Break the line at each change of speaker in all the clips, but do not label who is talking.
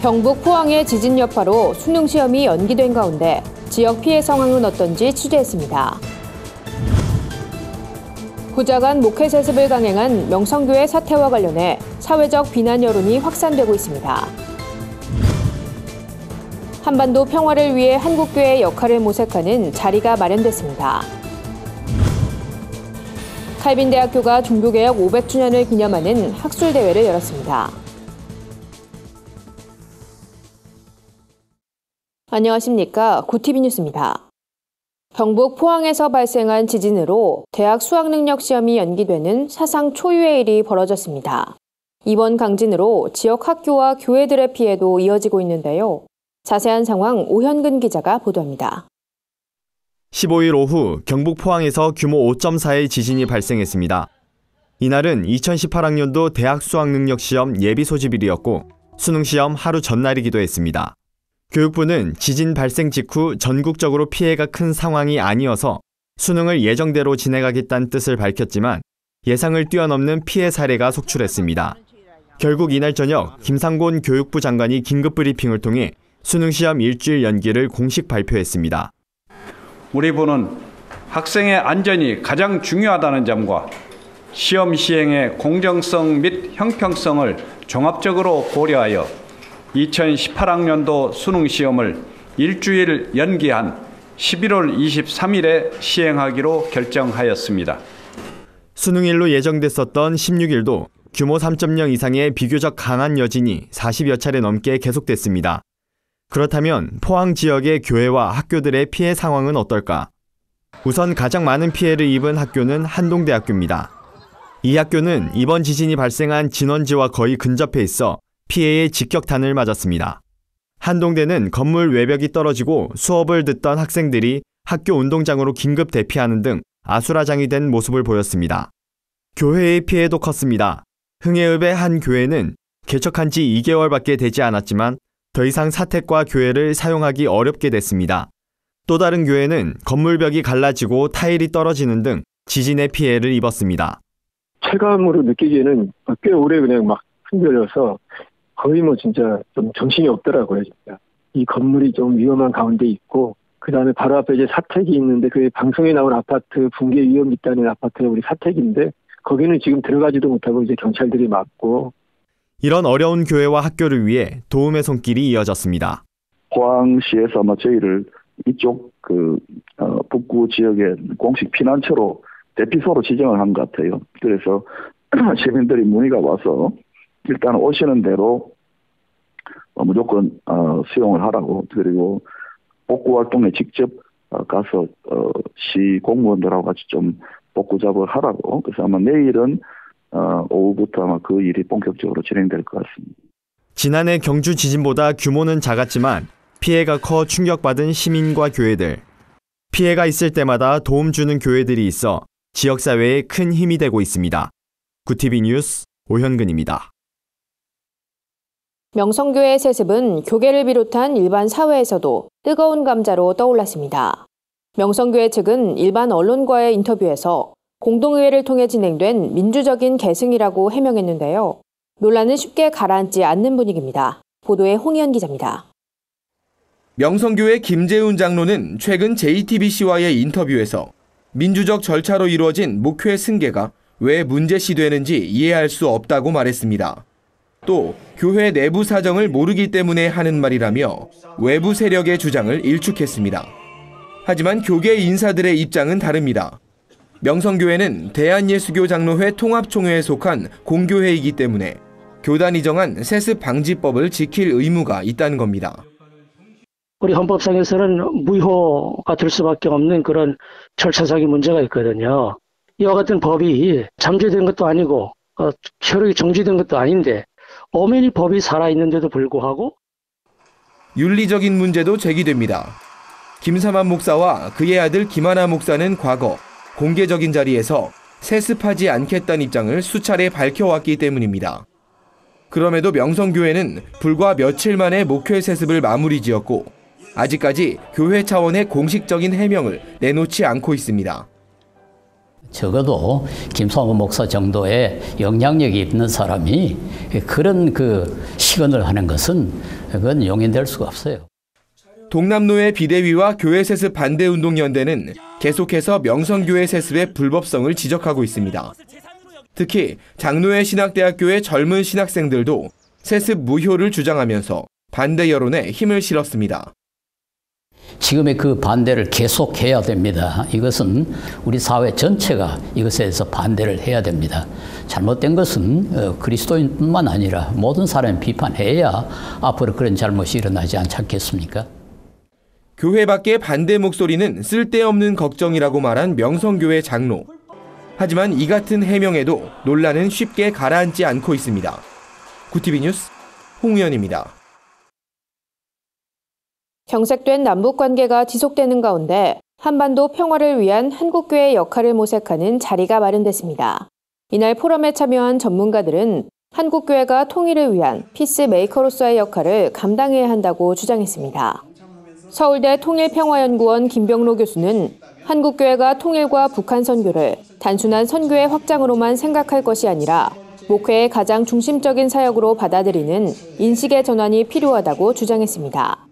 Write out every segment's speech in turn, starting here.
경북 포항의 지진 여파로 수능 시험이 연기된 가운데 지역 피해 상황은 어떤지 취재했습니다. 보좌관 목회 세습을 강행한 명성교회 사태와 관련해 사회적 비난 여론이 확산되고 있습니다. 한반도 평화를 위해 한국교회의 역할을 모색하는 자리가 마련됐습니다. 칼빈대학교가 종교개혁 500주년을 기념하는 학술대회를 열었습니다. 안녕하십니까. 구티비 뉴스입니다. 경북 포항에서 발생한 지진으로 대학 수학능력 시험이 연기되는 사상 초유의 일이 벌어졌습니다. 이번 강진으로 지역 학교와 교회들의 피해도 이어지고 있는데요. 자세한 상황 오현근 기자가 보도합니다.
15일 오후 경북 포항에서 규모 5.4의 지진이 발생했습니다. 이날은 2018학년도 대학 수학능력 시험 예비 소집일이었고 수능시험 하루 전날이기도 했습니다. 교육부는 지진 발생 직후 전국적으로 피해가 큰 상황이 아니어서 수능을 예정대로 진행하겠다는 뜻을 밝혔지만 예상을 뛰어넘는 피해 사례가 속출했습니다. 결국 이날 저녁 김상곤 교육부 장관이 긴급 브리핑을 통해 수능시험 일주일 연기를 공식 발표했습니다.
우리 부는 학생의 안전이 가장 중요하다는 점과 시험 시행의 공정성 및 형평성을 종합적으로 고려하여 2018학년도 수능시험을 일주일 연기한 11월 23일에 시행하기로 결정하였습니다.
수능일로 예정됐었던 16일도 규모 3.0 이상의 비교적 강한 여진이 40여 차례 넘게 계속됐습니다. 그렇다면 포항 지역의 교회와 학교들의 피해 상황은 어떨까? 우선 가장 많은 피해를 입은 학교는 한동대학교입니다. 이 학교는 이번 지진이 발생한 진원지와 거의 근접해 있어 피해의 직격탄을 맞았습니다. 한동대는 건물 외벽이 떨어지고 수업을 듣던 학생들이 학교 운동장으로 긴급 대피하는 등 아수라장이 된 모습을 보였습니다. 교회의 피해도 컸습니다. 흥해읍의 한 교회는 개척한 지 2개월밖에 되지 않았지만 더 이상 사택과 교회를 사용하기 어렵게 됐습니다. 또 다른 교회는 건물벽이 갈라지고 타일이 떨어지는 등 지진의 피해를 입었습니다.
체감으로 느끼기에는 꽤 오래 그냥 막 흔들려서 거의 진짜 좀 정신이 없더라고요, 진짜. 이 건물이 좀 위험한 가운데 있고, 그 다음에 바로 앞에 이제 사택이 있는데, 그 방송에 나온 아파트, 붕괴 위험이 있다는 아파트가 우리 사택인데, 거기는 지금 들어가지도 못하고 이제 경찰들이 막고.
이런 어려운 교회와 학교를 위해 도움의 손길이 이어졌습니다.
포항시에서 저희를 이쪽 북구 지역의 공식 피난처로 대피소로 지정을 한 것 같아요. 그래서 시민들이 문의가 와서 일단 오시는 대로 무조건 수용을 하라고, 그리고 복구 활동에 직접 가서 시 공무원들하고 같이 좀 복구 작업을 하라고. 그래서 아마 내일은 오후부터 아마 그 일이 본격적으로 진행될 것 같습니다.
지난해 경주 지진보다 규모는 작았지만 피해가 커 충격받은 시민과 교회들. 피해가 있을 때마다 도움 주는 교회들이 있어 지역사회에 큰 힘이 되고 있습니다. 구티비 뉴스 오현근입니다.
명성교회 세습은 교계를 비롯한 일반 사회에서도 뜨거운 감자로 떠올랐습니다. 명성교회 측은 일반 언론과의 인터뷰에서 공동의회를 통해 진행된 민주적인 계승이라고 해명했는데요. 논란은 쉽게 가라앉지 않는 분위기입니다. 보도에 홍희연 기자입니다.
명성교회 김재훈 장로는 최근 JTBC와의 인터뷰에서 민주적 절차로 이루어진 목회 승계가 왜 문제시되는지 이해할 수 없다고 말했습니다. 또 교회 내부 사정을 모르기 때문에 하는 말이라며 외부 세력의 주장을 일축했습니다. 하지만 교계 인사들의 입장은 다릅니다. 명성교회는 대한예수교 장로회 통합총회에 속한 공교회이기 때문에 교단이 정한 세습 방지법을 지킬 의무가 있다는 겁니다.
우리 헌법상에서는 무효가 될 수밖에 없는 그런 절차상의 문제가 있거든요. 이와 같은 법이 잠재된 것도 아니고 효력이 정지된 것도 아닌데 엄연히 법이 살아있는데도 불구하고
윤리적인 문제도 제기됩니다. 김삼환 목사와 그의 아들 김하나 목사는 과거 공개적인 자리에서 세습하지 않겠다는 입장을 수차례 밝혀왔기 때문입니다. 그럼에도 명성교회는 불과 며칠 만에 목회 세습을 마무리 지었고 아직까지 교회 차원의 공식적인 해명을 내놓지 않고 있습니다.
적어도 김성호 목사 정도의 영향력이 있는 사람이 그런 시건을 하는 것은 그건 용인될 수가 없어요.
동남노회 비대위와 교회 세습 반대운동연대는 계속해서 명성교회 세습의 불법성을 지적하고 있습니다. 특히 장로회 신학대학교의 젊은 신학생들도 세습 무효를 주장하면서 반대 여론에 힘을 실었습니다.
지금의 그 반대를 계속해야 됩니다. 이것은 우리 사회 전체가 이것에 대해서 반대를 해야 됩니다. 잘못된 것은 그리스도인뿐만 아니라 모든 사람이 비판해야 앞으로 그런 잘못이 일어나지 않지 않겠습니까?
교회 밖의 반대 목소리는 쓸데없는 걱정이라고 말한 명성교회 장로. 하지만 이 같은 해명에도 논란은 쉽게 가라앉지 않고 있습니다. 구티비 뉴스 홍우연입니다.
경색된 남북관계가 지속되는 가운데 한반도 평화를 위한 한국교회의 역할을 모색하는 자리가 마련됐습니다. 이날 포럼에 참여한 전문가들은 한국교회가 통일을 위한 피스메이커로서의 역할을 감당해야 한다고 주장했습니다. 서울대 통일평화연구원 김병로 교수는 한국교회가 통일과 북한 선교를 단순한 선교의 확장으로만 생각할 것이 아니라 목회의 가장 중심적인 사역으로 받아들이는 인식의 전환이 필요하다고 주장했습니다.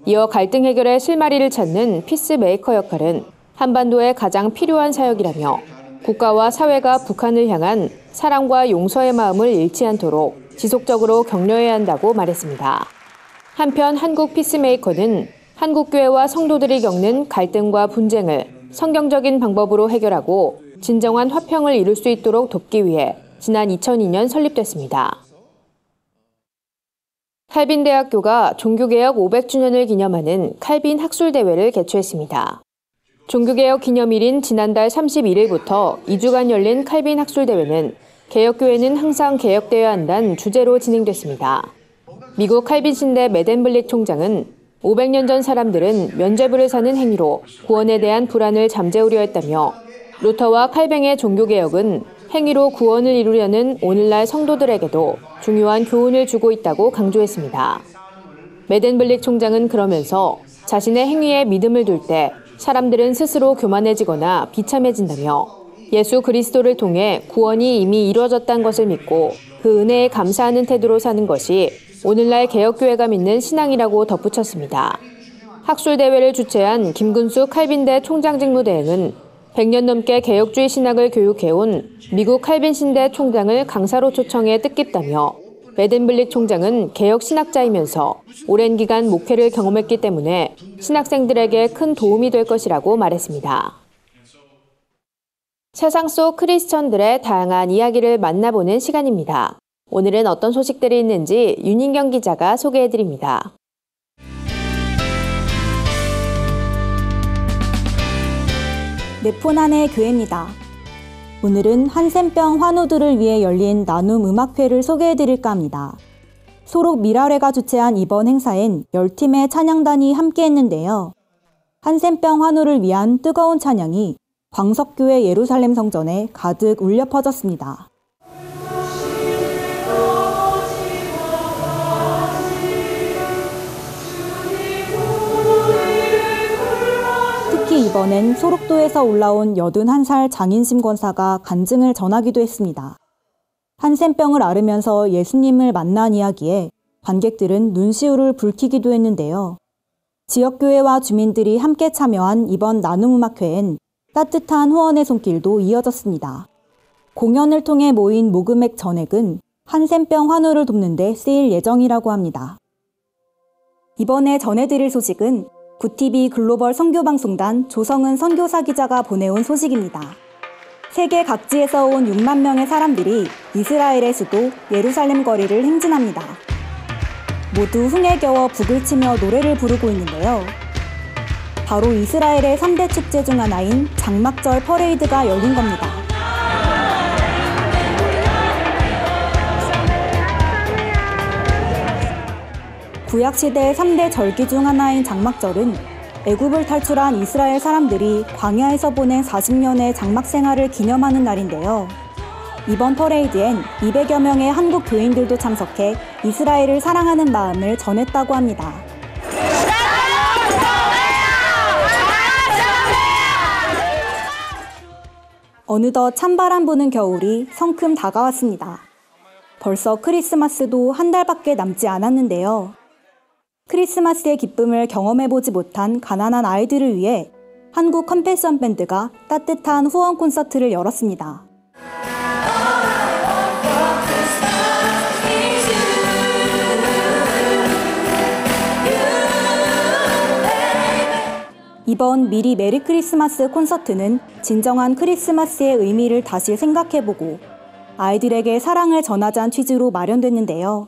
이어 갈등 해결의 실마리를 찾는 피스메이커 역할은 한반도에 가장 필요한 사역이라며 국가와 사회가 북한을 향한 사랑과 용서의 마음을 잃지 않도록 지속적으로 격려해야 한다고 말했습니다. 한편 한국 피스메이커는 한국교회와 성도들이 겪는 갈등과 분쟁을 성경적인 방법으로 해결하고 진정한 화평을 이룰 수 있도록 돕기 위해 지난 2002년 설립됐습니다. 칼빈대학교가 종교개혁 500주년을 기념하는 칼빈 학술대회를 개최했습니다. 종교개혁 기념일인 지난달 31일부터 2주간 열린 칼빈 학술대회는 개혁교회는 항상 개혁되어야 한다는 주제로 진행됐습니다. 미국 칼빈 신대 매덴블릭 총장은 500년 전 사람들은 면죄부를 사는 행위로 구원에 대한 불안을 잠재우려 했다며 루터와 칼뱅의 종교개혁은 행위로 구원을 이루려는 오늘날 성도들에게도 중요한 교훈을 주고 있다고 강조했습니다. 매덴블릭 총장은 그러면서 자신의 행위에 믿음을 둘 때 사람들은 스스로 교만해지거나 비참해진다며 예수 그리스도를 통해 구원이 이미 이루어졌다는 것을 믿고 그 은혜에 감사하는 태도로 사는 것이 오늘날 개혁교회가 믿는 신앙이라고 덧붙였습니다. 학술대회를 주최한 김근수 칼빈대 총장직무대행은 100년 넘게 개혁주의 신학을 교육해온 미국 칼빈 신대 총장을 강사로 초청해 뜻깊다며 매덴블릭 총장은 개혁 신학자이면서 오랜 기간 목회를 경험했기 때문에 신학생들에게 큰 도움이 될 것이라고 말했습니다. 세상 속 크리스천들의 다양한 이야기를 만나보는 시간입니다. 오늘은 어떤 소식들이 있는지 윤인경 기자가 소개해드립니다.
네포난의 교회입니다. 오늘은 한센병 환우들을 위해 열린 나눔 음악회를 소개해드릴까 합니다. 소록 미라회가 주최한 이번 행사엔 10팀의 찬양단이 함께했는데요. 한센병 환우를 위한 뜨거운 찬양이 광석교회 예루살렘 성전에 가득 울려 퍼졌습니다. 특히 이번엔 소록도에서 올라온 81살 장인심 권사가 간증을 전하기도 했습니다. 한센병을 앓으면서 예수님을 만난 이야기에 관객들은 눈시울을 붉히기도 했는데요. 지역교회와 주민들이 함께 참여한 이번 나눔음악회엔 따뜻한 후원의 손길도 이어졌습니다. 공연을 통해 모인 모금액 전액은 한센병 환우를 돕는 데 쓰일 예정이라고 합니다. 이번에 전해드릴 소식은 구티비 글로벌 선교방송단 조성은 선교사 기자가 보내온 소식입니다. 세계 각지에서 온 6만 명의 사람들이 이스라엘의 수도 예루살렘 거리를 행진합니다. 모두 흥에 겨워 북을 치며 노래를 부르고 있는데요. 바로 이스라엘의 3대 축제 중 하나인 장막절 퍼레이드가 열린 겁니다. 구약시대의 3대 절기 중 하나인 장막절은 애굽을 탈출한 이스라엘 사람들이 광야에서 보낸 40년의 장막 생활을 기념하는 날인데요. 이번 퍼레이드엔 200여 명의 한국 교인들도 참석해 이스라엘을 사랑하는 마음을 전했다고 합니다. 어느덧 찬바람 부는 겨울이 성큼 다가왔습니다. 벌써 크리스마스도 한 달밖에 남지 않았는데요. 크리스마스의 기쁨을 경험해보지 못한 가난한 아이들을 위해 한국 컴패션 밴드가 따뜻한 후원 콘서트를 열었습니다. 이번 미리 메리 크리스마스 콘서트는 진정한 크리스마스의 의미를 다시 생각해보고 아이들에게 사랑을 전하자는 취지로 마련됐는데요.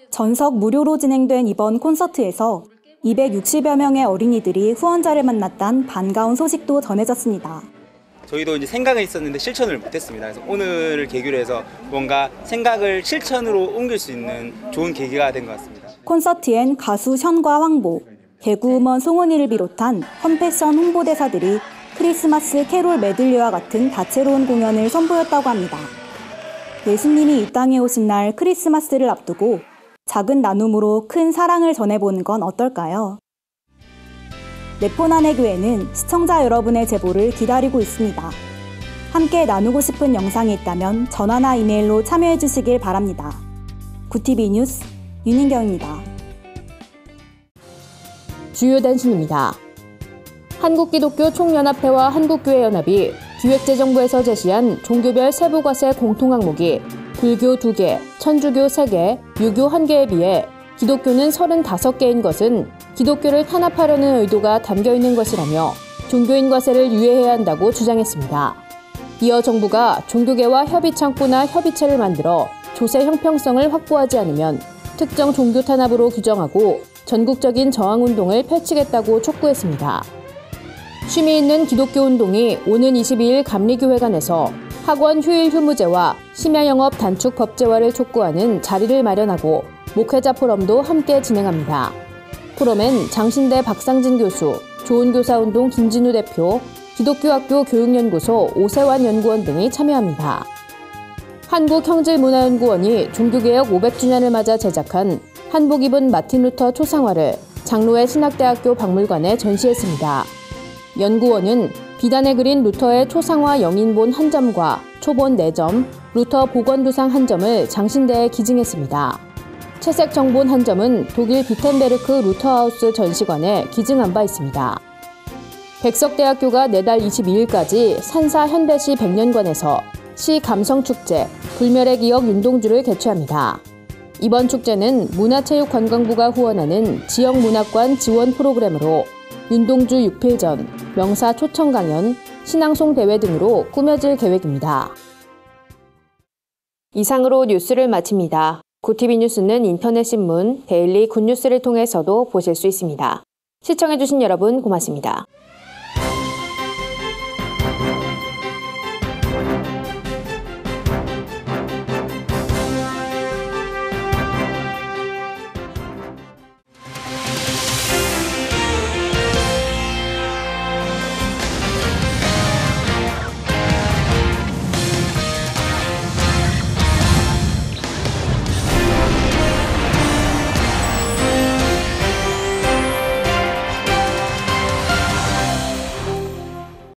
전석 무료로 진행된 이번 콘서트에서 260여 명의 어린이들이 후원자를 만났다는 반가운 소식도 전해졌습니다.
저희도 이제 생각은 있었는데 실천을 못했습니다. 그래서 오늘을 계기로 해서 뭔가 생각을 실천으로 옮길 수 있는 좋은 계기가 된 것 같습니다.
콘서트엔 가수 션과 황보, 개그우먼 송은이를 비롯한 컴패션 홍보대사들이 크리스마스 캐롤 메들리와 같은 다채로운 공연을 선보였다고 합니다. 예수님이 이 땅에 오신 날 크리스마스를 앞두고 작은 나눔으로 큰 사랑을 전해보는 건 어떨까요? 네포난의 교회는 시청자 여러분의 제보를 기다리고 있습니다. 함께 나누고 싶은 영상이 있다면 전화나 이메일로 참여해 주시길 바랍니다. 구티비 뉴스 윤인경입니다.
주요 단신입니다. 한국기독교총연합회와 한국교회연합이 기획재정부에서 제시한 종교별 세부과세 공통항목이 불교 2개, 천주교 3개, 유교 1개에 비해 기독교는 35개인 것은 기독교를 탄압하려는 의도가 담겨있는 것이라며 종교인 과세를 유예해야 한다고 주장했습니다. 이어 정부가 종교계와 협의창구나 협의체를 만들어 조세 형평성을 확보하지 않으면 특정 종교 탄압으로 규정하고 전국적인 저항운동을 펼치겠다고 촉구했습니다. 쉼이 있는 기독교운동이 오는 22일 감리교회관에서 학원 휴일 휴무제와 심야 영업 단축 법제화를 촉구하는 자리를 마련하고 목회자 포럼도 함께 진행합니다. 포럼엔 장신대 박상진 교수, 좋은교사운동 김진우 대표, 기독교학교 교육연구소 오세환 연구원 등이 참여합니다. 한국형질문화연구원이 종교개혁 500주년을 맞아 제작한 한복 입은 마틴 루터 초상화를 장로회 신학대학교 박물관에 전시했습니다. 연구원은 비단에 그린 루터의 초상화 영인본 1점과 초본 4점, 루터 복원두상 1점을 장신대에 기증했습니다. 채색 정본 1점은 독일 비텐베르크 루터하우스 전시관에 기증한 바 있습니다. 백석대학교가 내달 22일까지 산사 현대시 백년관에서 시 감성축제, 불멸의 기억 윤동주를 개최합니다. 이번 축제는 문화체육관광부가 후원하는 지역문화관 지원 프로그램으로 윤동주 육필전, 명사 초청 강연, 신앙송 대회 등으로 꾸며질 계획입니다. 이상으로 뉴스를 마칩니다. 구티비 뉴스는 인터넷 신문 데일리 굿뉴스를 통해서도 보실 수 있습니다. 시청해주신 여러분 고맙습니다.